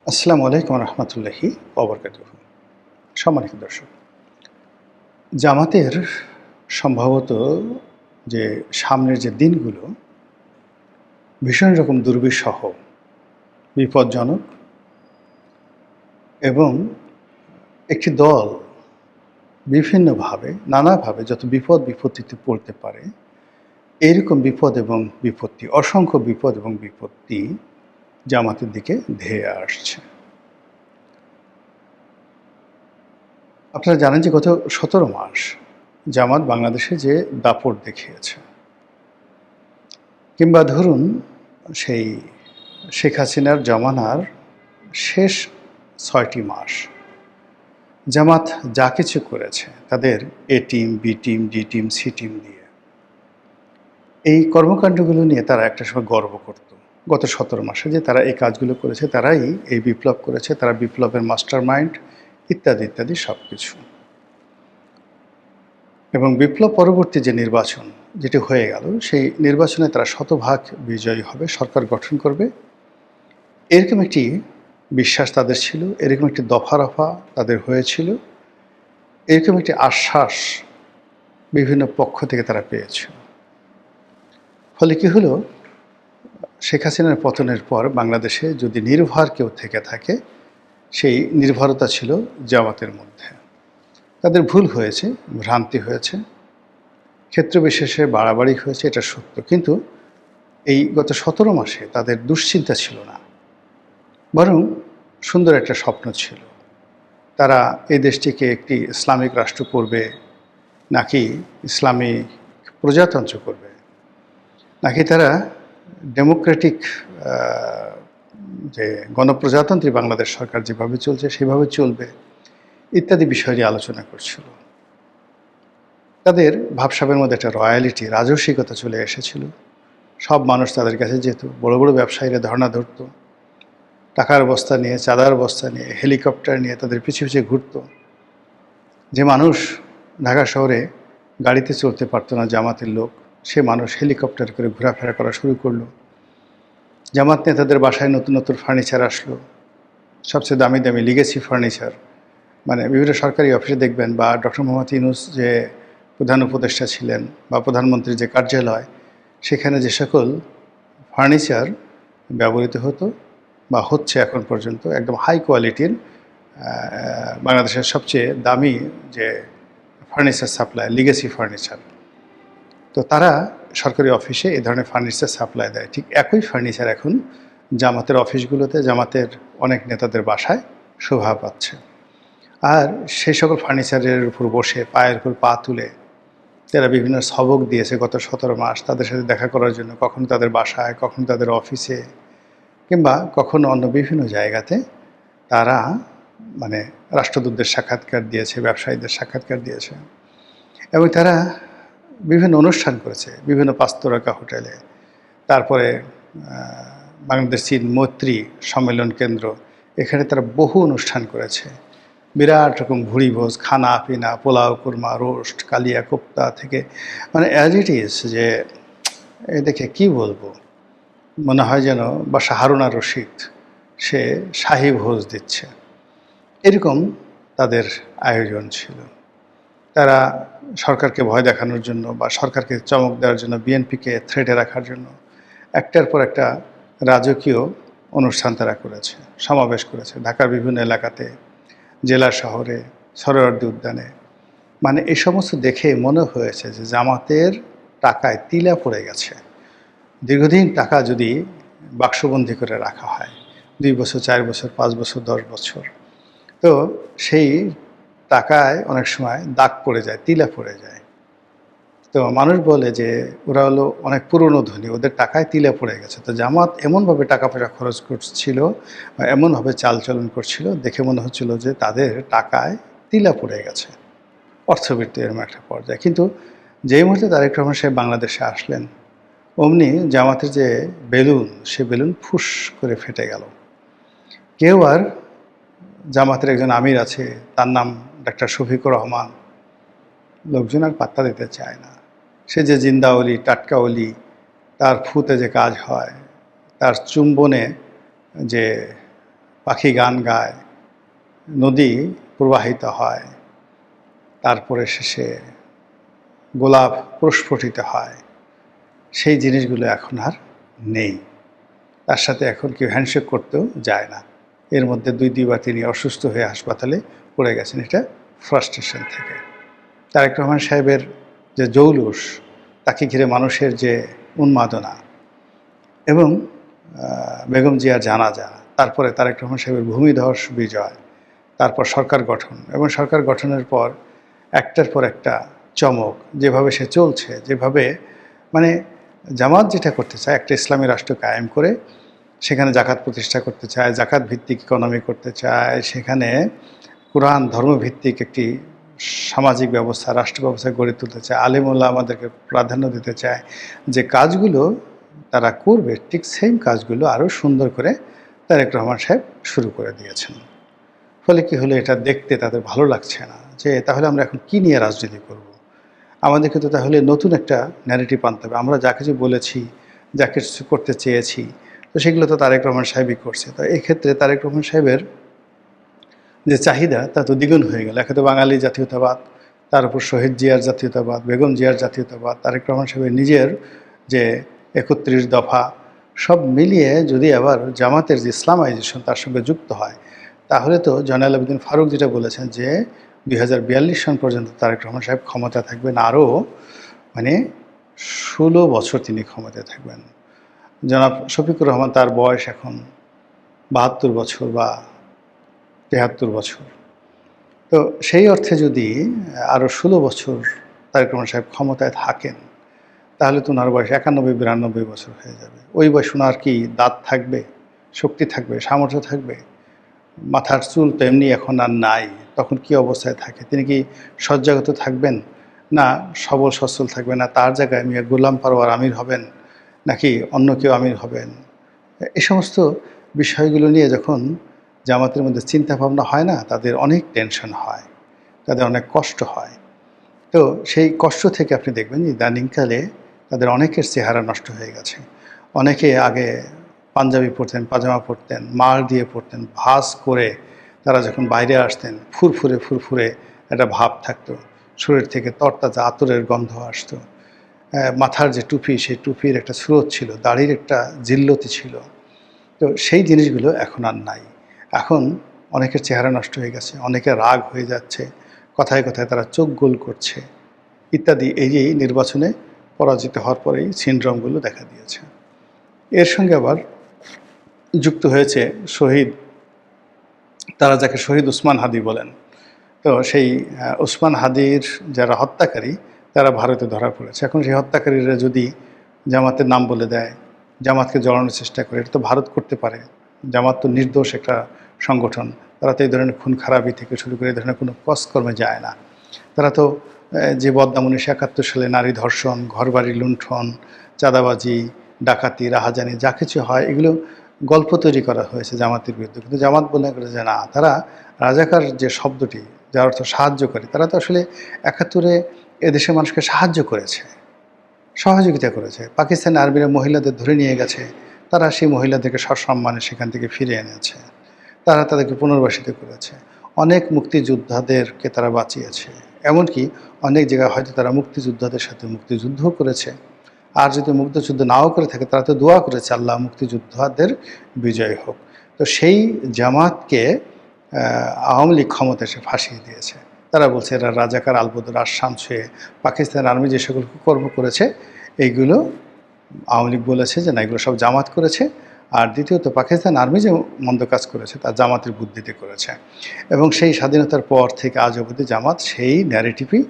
আসসালামু আলাইকুম রহমতুল্লাহি ওবরকাতুহু। সম্মানিত দর্শক, জামাতের সম্ভবত যে সামনের যে দিনগুলো ভীষণ রকম দুর্বিষহ, বিপজ্জনক এবং একটি দল বিভিন্নভাবে নানাভাবে যত বিপদ বিপত্তিতে পড়তে পারে, এইরকম বিপদ এবং বিপত্তি, অসংখ্য বিপদ এবং বিপত্তি জামাতের দিকে ধেয়ে আসছে। আপনারা জানেন যে গত ১৭ মাস জামাত বাংলাদেশে যে দাপট দেখিয়েছে, কিংবা ধরুন সেই শেখ হাসিনার জমানার শেষ ৬টি মাস জামাত যা কিছু করেছে তাদের A team, B team, D team, C team দিয়ে, এই কর্মকাণ্ডগুলো নিয়ে তারা একটা সময় গর্ব করত। গত ১৭ মাসে যে তারা এই কাজগুলো করেছে, তারাই এই বিপ্লব করেছে, তারা বিপ্লবের মাস্টার মাইন্ড, ইত্যাদি ইত্যাদি সব কিছু। এবং বিপ্লব পরবর্তী যে নির্বাচন যেটি হয়ে গেল, সেই নির্বাচনে তারা শতভাগ বিজয়ী হবে, সরকার গঠন করবে, এরকম একটি বিশ্বাস তাদের ছিল, এরকম একটি দফা রফা তাদের হয়েছিল, এরকম একটি আশ্বাস বিভিন্ন পক্ষ থেকে তারা পেয়েছিল। ফলে কী হলো, শেখ হাসিনার পতনের পর বাংলাদেশে যদি নির্ভর কেউ থেকে থাকে, সেই নির্ভরতা ছিল জামাতের মধ্যে। তাদের ভুল হয়েছে, ভ্রান্তি হয়েছে, ক্ষেত্রবিশেষে বাড়াবাড়ি হয়েছে, এটা সত্য। কিন্তু এই গত ১৭ মাসে তাদের দুশ্চিন্তা ছিল না, বরং সুন্দর একটা স্বপ্ন ছিল। তারা এই দেশটিকে একটি ইসলামিক রাষ্ট্র করবে, নাকি ইসলামিক প্রজাতন্ত্র করবে, নাকি তারা ডেমোক্রেটিক যে গণপ্রজাতন্ত্রী বাংলাদেশ সরকার যেভাবে চলছে সেভাবে চলবে, ইত্যাদি বিষয় নিয়ে আলোচনা করছিল। তাদের ভাবসাবের মধ্যে একটা রয়্যালিটি, রাজস্বিকতা চলে এসেছিল। সব মানুষ তাদের কাছে যেত, বড় বড় ব্যবসায়ীরা ধর্ণা ধরত, টাকার বস্তা নিয়ে, চাঁদার বস্তা নিয়ে, হেলিকপ্টার নিয়ে তাদের পিছু পিছু ঘুরত। যে মানুষ ঢাকা শহরে গাড়িতে চলতে পারতো না, জামাতের লোক, সে মানুষ হেলিকপ্টার করে ঘোরাফেরা করা শুরু করলো। জামাত নেতাদের বাসায় নতুন নতুন ফার্নিচার আসলো, সবচেয়ে দামি দামি লিগেসি ফার্নিচার। মানে বিভিন্ন সরকারি অফিসে দেখবেন, বা ডক্টর মোহাম্মদ ইউনূস যে প্রধান উপদেষ্টা ছিলেন, বা প্রধানমন্ত্রীর যে কার্যালয়, সেখানে যে সকল ফার্নিচার ব্যবহৃত হতো বা হচ্ছে এখন পর্যন্ত, একদম হাই কোয়ালিটির, বাংলাদেশের সবচেয়ে দামি যে ফার্নিচার সাপ্লাই, লিগেসি ফার্নিচার। তো তারা সরকারি অফিসে এ ধরনের ফার্নিচার সাপ্লাই দেয়। ঠিক একই ফার্নিচার এখন জামাতের অফিসগুলোতে, জামাতের অনেক নেতাদের বাসায় শোভা পাচ্ছে। আর সেই সকল ফার্নিচারের উপর বসে, পায়ের উপর পা তুলে তারা বিভিন্ন সবক দিয়েছে গত ১৭ মাস তাদের সাথে দেখা করার জন্য, কখনো তাদের বাসায়, কখনো তাদের অফিসে, কিংবা কখনো অন্য বিভিন্ন জায়গাতে তারা মানে রাষ্ট্রদূতদের সাক্ষাৎকার দিয়েছে, ব্যবসায়ীদের সাক্ষাৎকার দিয়েছে। এবং তারা বিভিন্ন অনুষ্ঠান করেছে বিভিন্ন পাঁচতারকা হোটেলে। তারপরে বাংলাদেশ চীন মৈত্রী সম্মেলন কেন্দ্র, এখানে তারা বহু অনুষ্ঠান করেছে। বিরাট রকম ভুড়িভোজ, খানা পিনা, পোলাও, কুরমা, রোস্ট, কালিয়া কোপ্তা থেকে, মানে অ্যাজ ইট ইজ, যে এ দেখে কী বলবো, মনে হয় যেন বাসা হারুন আর রশিদ সে শাহী ভোজ দিচ্ছে, এরকম তাদের আয়োজন ছিল। তারা সরকারকে ভয় দেখানোর জন্য বা সরকারকে চমক দেওয়ার জন্য, বিএনপিকে থ্রেটে রাখার জন্য একটার পর একটা রাজকীয় অনুষ্ঠান তারা করেছে, সমাবেশ করেছে ঢাকার বিভিন্ন এলাকাতে, জেলা শহরে, সরোয়ার্দী উদ্যানে। মানে এই সমস্ত দেখে মনে হয়েছে যে জামাতের টাকায় তিলা পড়ে গেছে। দীর্ঘদিন টাকা যদি বাক্সবন্দি করে রাখা হয়, 2 বছর, 4 বছর, 5 বছর, 10 বছর, তো সেই টাকায় অনেক সময় দাগ পড়ে যায়, তিলা পড়ে যায়। তো মানুষ বলে যে ওরা হলো অনেক পুরনো ধনী, ওদের টাকায় তিলা পড়ে গেছে। তো জামাত এমনভাবে টাকা পয়সা খরচ করছিল বা এমনভাবে চালচলন করছিল, দেখে মনে হচ্ছিল যে তাদের টাকায় তিলা পড়ে গেছে, অর্থবৃত্তি এরকম একটা পর্যায়ে। কিন্তু যেই মুহূর্তে তারেক রহমান সাহেব বাংলাদেশে আসলেন, অমনি জামাতের যে বেলুন, সে বেলুন ফুস করে ফেটে গেল। কেউ আর, জামাতের একজন আমির আছে, তার নাম ডাক্তার শফিকুর রহমান, লোকজন আর পাত্তা দিতে চায় না। সে যে জিন্দা অলি, টাটকা অলি, তার ফুতে যে কাজ হয়, তার চুম্বনে যে পাখি গান গায়, নদী প্রবাহিত হয়, তারপরে শেষে গোলাপ প্রস্ফুটিত হয়, সেই জিনিসগুলো এখন আর নেই। তার সাথে এখন কেউ হ্যান্ডশেক করতেও যায় না। এর মধ্যে দুইবার তিনি অসুস্থ হয়ে হাসপাতালে পড়ে গেছেন, এটা ফ্রাস্ট্রেশন থেকে। তারেক রহমান সাহেবের যে জৌলুস, তাকে ঘিরে মানুষের যে উন্মাদনা, এবং বেগম জিয়ার জানাজা, তারপরে তারেক রহমান সাহেবের ভূমিধস বিজয়, তারপর সরকার গঠন, এবং সরকার গঠনের পর একটার পর একটা চমক, যেভাবে সে চলছে, যেভাবে মানে জামাত যেটা করতে চায়, একটা ইসলামী রাষ্ট্র কায়েম করে সেখানে জাকাত প্রতিষ্ঠা করতে চায়, জাকাত ভিত্তিক ইকোনমি করতে চায়, সেখানে কোরআন ধর্মভিত্তিক একটি সামাজিক ব্যবস্থা, রাষ্ট্র ব্যবস্থা গড়ে তুলতে চায়, আলেমুল্লাহ আমাদেরকে প্রাধান্য দিতে চায়, যে কাজগুলো তারা করবে ঠিক সেম কাজগুলো আরও সুন্দর করে তারেক রহমান সাহেব শুরু করে দিয়েছেন। ফলে কী হলো, এটা দেখতে তাদের ভালো লাগছে না, যে তাহলে আমরা এখন কী নিয়ে রাজনীতি করব। আমাদেরকে তো তাহলে নতুন একটা ন্যারেটিভ আনতে হবে। আমরা যা কিছু বলেছি, যা কিছু করতে চেয়েছি, তো সেগুলো তো তারেক রহমান সাহেবই করছে। তো এই ক্ষেত্রে তারেক রহমান সাহেবের যে চাহিদা তা তো দ্বিগুণ হয়ে গেল। একে তো বাঙালি জাতীয়তাবাদ, তার উপর শহীদ জিয়ার জাতীয়তাবাদ, বেগম জিয়ার জাতীয়তাবাদ, তারেক রহমান সাহেবের নিজের যে ৩১ দফা, সব মিলিয়ে যদি আবার জামাতের যে ইসলামাইজেশন তার সঙ্গে যুক্ত হয়, তাহলে তো জয়নাল আবেদিন ফারুক যেটা বলেছেন যে ২০৪২ সন পর্যন্ত তারেক রহমান সাহেব ক্ষমতা থাকবেন, আরও ১৬ বছর তিনি ক্ষমতায় থাকবেন। জনাব শফিকুর রহমান, তার বয়স এখন ৭২ বছর বা ৭৩ বছর। তো সেই অর্থে যদি আরও ১৬ বছর তারেক রহমান সাহেব ক্ষমতায় থাকেন, তাহলে তো ওনার বয়স ৯১-৯২ বছর হয়ে যাবে। ওই বয়স ওনার কি দাঁত থাকবে, শক্তি থাকবে, সামর্থ্য থাকবে? মাথার চুল তো এমনি এখন আর নাই, তখন কি অবস্থায় থাকে? তিনি কি শয্যাগত থাকবেন, না সবল সচ্ছল থাকবেন, না তার জায়গায় মিয়া গোলাম পরওয়ার আমির হবেন, নাকি অন্য কেউ আমির হবেন? এই সমস্ত বিষয়গুলো নিয়ে যখন জামাতের মধ্যে চিন্তা ভাবনা হয় না, তাদের অনেক টেনশন হয়, তাদের অনেক কষ্ট হয়। তো সেই কষ্ট থেকে আপনি দেখবেন যে ইদানিংকালে তাদের অনেকের চেহারা নষ্ট হয়ে গেছে। অনেকে আগে পাঞ্জাবি পরতেন, পাজামা পরতেন, মার দিয়ে পরতেন, ভাঁজ করে তারা যখন বাইরে আসতেন ফুরফুরে ফুরফুরে একটা ভাব থাকতো, শরীর থেকে তরতাজা আতরের গন্ধ আসতো, মাথার যে টুপি, সেই টুপির একটা স্রোত ছিল, দাড়ির একটা জিল্লতি ছিল। তো সেই জিনিসগুলো এখন আর নাই। এখন অনেকের চেহারা নষ্ট হয়ে গেছে, অনেকের রাগ হয়ে যাচ্ছে, কথায় কথায় তারা চোখ গোল করছে ইত্যাদি। এই যে নির্বাচনে পরাজিত হওয়ার পরেই সিনড্রোমগুলো দেখা দিয়েছে। এর সঙ্গে আবার যুক্ত হয়েছে শহীদ, তারা যাকে শহীদ ওসমান হাদি বলেন। তো সেই ওসমান হাদির যারা হত্যাকারী, তারা ভারতে ধরা পড়েছে। এখন সেই হত্যাকারীরা যদি জামাতের নাম বলে দেয়, জামাতকে জড়ানোর চেষ্টা করে, এটা তো ভারত করতে পারে। জামাত তো নির্দোষ একটা সংগঠন, তারা তো এই ধরনের খুন খারাপি থেকে শুরু করে এই ধরনের কোনো কর্মে যায় না। তারা তো যে বদনাম ১৯৭১ সালে নারী ধর্ষণ, ঘরবাড়ি লুণ্ঠন, চাঁদাবাজি, ডাকাতি, রাহাজানি যা কিছু হয়, এগুলো গল্প তৈরি করা হয়েছে জামাতের বিরুদ্ধে। কিন্তু জামাত বলে করে যে না, তারা রাজাকার যে শব্দটি, যার অর্থ সাহায্যকারী, তারা তো আসলে ৭১-এ এদেশের মানুষকে সাহায্য করেছে, সহযোগিতা করেছে। পাকিস্তানি আর্মিরা মহিলাদের ধরে নিয়ে গেছে, তারা সেই মহিলাদেরকে সসম্মানে সেখান থেকে ফিরিয়ে এনেছে, তারা তাদেরকে পুনর্বাসিত করেছে, অনেক মুক্তিযোদ্ধাদেরকে তারা বাঁচিয়েছে। এমনকি অনেক জায়গায় হয়তো তারা মুক্তিযোদ্ধাদের সাথে মুক্তিযুদ্ধও করেছে। আর যদি মুক্তিযুদ্ধ নাও করে থাকে, তারা তো দোয়া করেছে আল্লাহ মুক্তিযোদ্ধাদের বিজয় হোক। তো সেই জামাতকে আওয়ামী লীগ ক্ষমতা এসে ফাঁসিয়ে দিয়েছে। তারা বলছে এরা রাজাকার, আলবদর, আসাম ছুঁয়ে পাকিস্তান আর্মি যে সকল কর্ম করেছে, এইগুলো আওয়ামী লীগ বলেছে যে না, এগুলো সব জামাত করেছে। আর দ্বিতীয়ত, পাকিস্তান আর্মি যে মন্দ কাজ করেছে তা জামাতের বুদ্ধিতে করেছে। এবং সেই স্বাধীনতার পর থেকে আজ অবধি জামাত সেই ন্যারেটিভই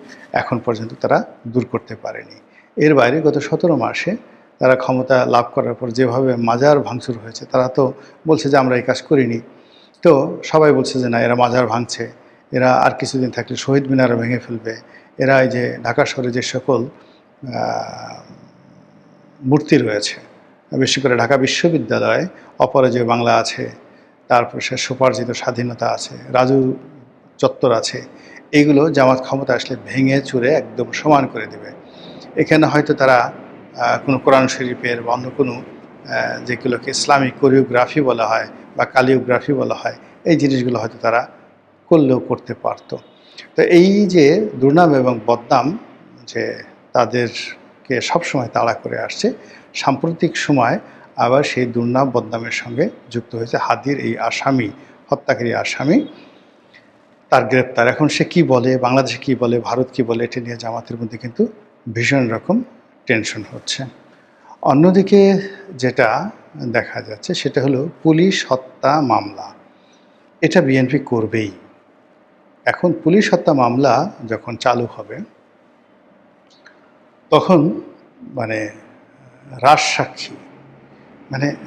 এখন পর্যন্ত তারা দূর করতে পারেনি। এর বাইরে গত ১৭ মাসে তারা ক্ষমতা লাভ করার পর যেভাবে মাজার ভাঙচুর হয়েছে, তারা তো বলছে যে আমরা এই কাজ করিনি। তো সবাই বলছে যে না, এরা মাজার ভাঙছে, এরা আর কিছুদিন থাকলে শহীদ মিনারও ভেঙে ফেলবে, এরা এই যে ঢাকা শহরে যে সকল মূর্তি রয়েছে, বিশেষ করে ঢাকা বিশ্ববিদ্যালয়ে অপরাজেয় বাংলা আছে, তারপর সে স্বোপার্জিত স্বাধীনতা আছে, রাজু চত্বর আছে, এইগুলো জামাত ক্ষমতা আসলে ভেঙে চুরে একদম সমান করে দেবে। এখানে হয়তো তারা কোনো কোরআন শরীফের বা অন্য কোনো যেগুলোকে ইসলামিক কোরিওগ্রাফি বলা হয় বা কালিওগ্রাফি বলা হয়, এই জিনিসগুলো হয়তো তারা করলেও করতে পারত। তো এই যে দুর্নাম এবং বদনাম যে তাদেরকে সবসময় তাড়া করে আসছে, সাম্প্রতিক সময় আবার সেই দুর্নাম বদনামের সঙ্গে যুক্ত হয়েছে হাদির এই আসামি, হত্যাকারী আসামি, তার গ্রেপ্তার। এখন সে কি বলে, বাংলাদেশে কি বলে, ভারত কি বলে, এটা নিয়ে জামাতের মধ্যে কিন্তু ভীষণ রকম টেনশন হচ্ছে। অন্যদিকে যেটা দেখা যাচ্ছে সেটা হলো পুলিশ হত্যা মামলা, এটা বিএনপি করবেই। এখন পুলিশ হত্যা মামলা যখন চালু হবে তখন মানে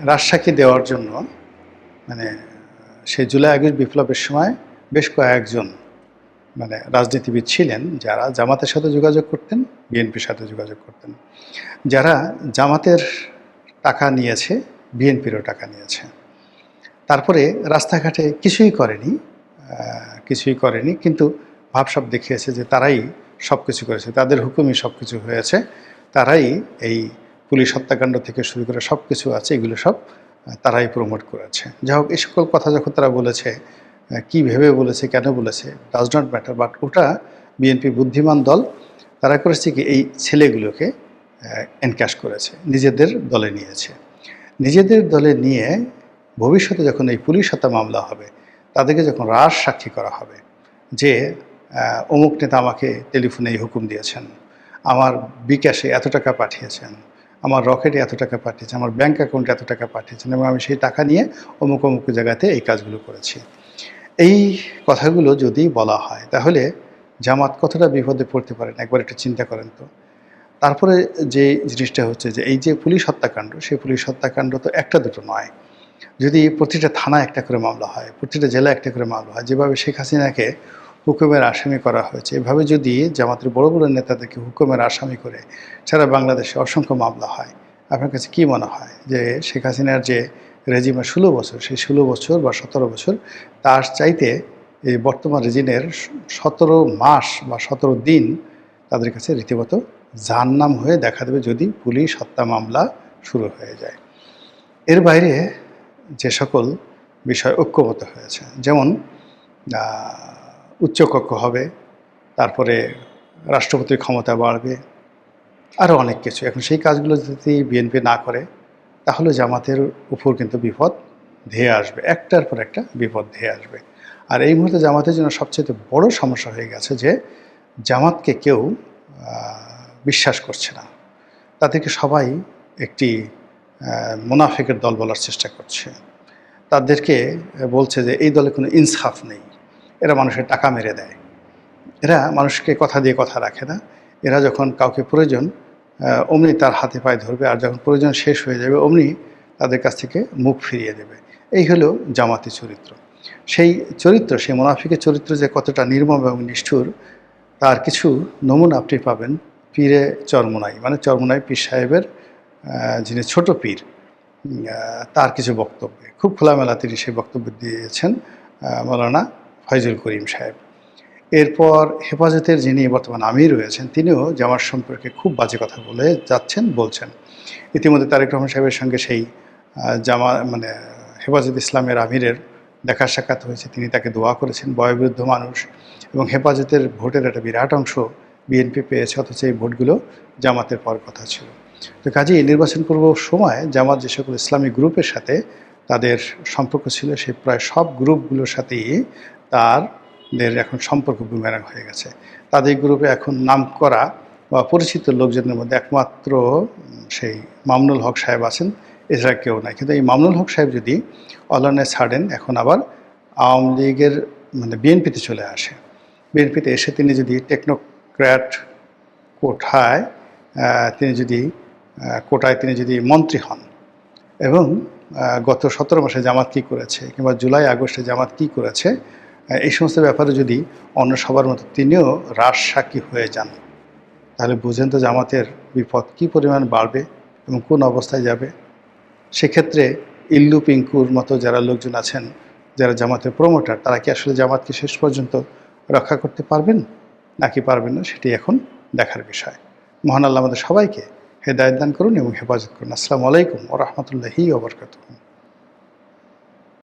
রাজসাক্ষী দেওয়ার জন্য সেই জুলাই আগস্ট বিপ্লবের সময় বেশ কয়েকজন রাজনীতিবিদ ছিলেন যারা জামাতের সাথে যোগাযোগ করতেন, বিএনপির সাথে যোগাযোগ করতেন। যারা জামাতের টাকা নিয়েছে, বিএনপিরও টাকা নিয়েছে, তারপরে রাস্তাঘাটে কিছুই করেনি, কিন্তু ভাবসাব দেখিয়েছে যে তারাই সব কিছু করেছে, তাদের হুকুমই সব কিছু হয়েছে, তারাই এই পুলিশ হত্যাকাণ্ড থেকে শুরু করে সব কিছু আছে, এগুলো সব তারাই প্রমোট করেছে। যাই হোক, এই সকল কথা যখন তারা বলেছে, কি ভেবে বলেছে, কেন বলেছে, ডাজ নট ম্যাটার, বাট ওটা বিএনপি বুদ্ধিমান দল, তারা করেছে কি এই ছেলেগুলোকে এনক্যাশ করেছে, নিজেদের দলে নিয়েছে। নিজেদের দলে নিয়ে ভবিষ্যতে যখন এই পুলিশ হত্যা মামলা হবে, তাদেরকে যখন রাজসাক্ষী করা হবে যে অমুক নেতা আমাকে টেলিফোনে এই হুকুম দিয়েছেন, আমার বিকাশে এত টাকা পাঠিয়েছেন, আমার রকেটে এত টাকা পাঠিয়েছেন, আমার ব্যাঙ্ক অ্যাকাউন্টে এত টাকা পাঠিয়েছেন, এবং আমি সেই টাকা নিয়ে অমুক অমুক জায়গাতে এই কাজগুলো করেছি, এই কথাগুলো যদি বলা হয় তাহলে জামাত কতটা বিপদে পড়তে পারেন একবার একটু চিন্তা করেন তো। তারপরে যে জিনিসটা হচ্ছে যে এই যে পুলিশ হত্যাকাণ্ড, সেই পুলিশ হত্যাকাণ্ড তো একটা দুটো নয়, যদি প্রতিটা থানায় একটা করে মামলা হয়, প্রতিটা জেলায় একটা করে মামলা হয়, যেভাবে শেখ হাসিনাকে হুকুমের আসামি করা হয়েছে, এভাবে যদি জামাতের বড় বড় নেতাদেরকে হুকুমের আসামি করে সারা বাংলাদেশে অসংখ্য মামলা হয়, আপনার কাছে কি মনে হয় যে শেখ হাসিনার যে রেজিমের 16 বছর, সেই 16 বছর বা 17 বছর, তার চাইতে এই বর্তমান রেজিমের 17 মাস বা 17 দিন তাদের কাছে রীতিমতো জাহান্নাম হয়ে দেখা দেবে যদি পুলিশ হত্যা মামলা শুরু হয়ে যায়। এর বাইরে যে সকল বিষয় ঐক্যমত হয়েছে, যেমন উচ্চকক্ষ হবে, তারপরে রাষ্ট্রপতির ক্ষমতা বাড়বে, আরও অনেক কিছু। এখন সেই কাজগুলো যদি বিএনপি না করে তাহলে জামাতের উপর কিন্তু বিপদ ধেয়ে আসবে, একটার পর একটা বিপদ ধেয়ে আসবে। আর এই মুহূর্তে জামাতের জন্য সবচেয়ে বড় সমস্যা হয়ে গেছে যে জামাতকে কেউ বিশ্বাস করছে না, তাদেরকে সবাই একটি মুনাফিকের দল বলার চেষ্টা করছে, তাদেরকে বলছে যে এই দলে কোনো ইনসাফ নেই, এরা মানুষের টাকা মেরে দেয়, এরা মানুষকে কথা দিয়ে কথা রাখে না, এরা যখন কাউকে প্রয়োজন অমনি তার হাতে পায়ে ধরবে, আর যখন প্রয়োজন শেষ হয়ে যাবে অমনি তাদের কাছ থেকে মুখ ফিরিয়ে দেবে। এই হলো জামাতি চরিত্র। সেই চরিত্র, সেই মুনাফিকের চরিত্র যে কতটা নির্মম এবং নিষ্ঠুর তার কিছু নমুনা আপনি পাবেন পীরে চরমোনাই, চরমোনাই পীর সাহেবের যিনি ছোট পীর, তার কিছু বক্তব্যে খুব খোলামেলা তিনি সেই বক্তব্য দিয়েছেন মৌলানা ফয়জুল করিম সাহেব। এরপর হেফাজতের যিনি বর্তমান আমির রয়েছেন তিনিও জামাত সম্পর্কে খুব বাজে কথা বলছেন। ইতিমধ্যে তারেক রহমান সাহেবের সঙ্গে সেই হেফাজত ইসলামের আমিরের দেখা সাক্ষাৎ হয়েছে, তিনি তাকে দোয়া করেছেন, বয়োবৃদ্ধ মানুষ, এবং হেফাজতের ভোটের একটা বিরাট অংশ বিএনপি পেয়েছে, অথচ এই ভোটগুলো জামাতের পাওয়ার কথা ছিল। তো কাজেই নির্বাচন পূর্ব সময় জামাত যে সকল ইসলামী গ্রুপের সাথে তাদের সম্পর্ক ছিল, সেই প্রায় সব গ্রুপগুলোর সাথেই তাদের এখন সম্পর্ক বুমেরাং হয়ে গেছে। তাদের গ্রুপে এখন নাম করা বা পরিচিত লোকজনের মধ্যে একমাত্র সেই মামুনুল হক সাহেব আছেন, এছাড়া কেউ নাই। কিন্তু এই মামুনুল হক সাহেব যদি অলনে ছাড়েন, এখন আবার আওয়ামী লীগের বিএনপিতে চলে আসে, বিএনপিতে এসে তিনি যদি টেকনোক্র্যাট কোটায় তিনি যদি মন্ত্রী হন, এবং গত 17 মাসে জামাত কী করেছে কিংবা জুলাই আগস্টে জামাত কী করেছে এই সমস্ত ব্যাপারে যদি অন্য সবার মতো তিনিও রাজসাক্ষী হয়ে যান, তাহলে বুঝেন তো জামাতের বিপদ কী পরিমাণ বাড়বে এবং কোন অবস্থায় যাবে। সেক্ষেত্রে ইল্লু পিঙ্কুর মতো যারা লোকজন আছেন, যারা জামাতের প্রমোটার, তারা কি আসলে জামাতকে শেষ পর্যন্ত রক্ষা করতে পারবেন নাকি পারবেন না, সেটি এখন দেখার বিষয়। মহান আল্লাহ আমাদের সবাইকে হেদায়েত দান করুন এবং হেফাজত করুন। আসসালামু আলাইকুম ওয়া রাহমাতুল্লাহি ওয়া বারাকাতুহু।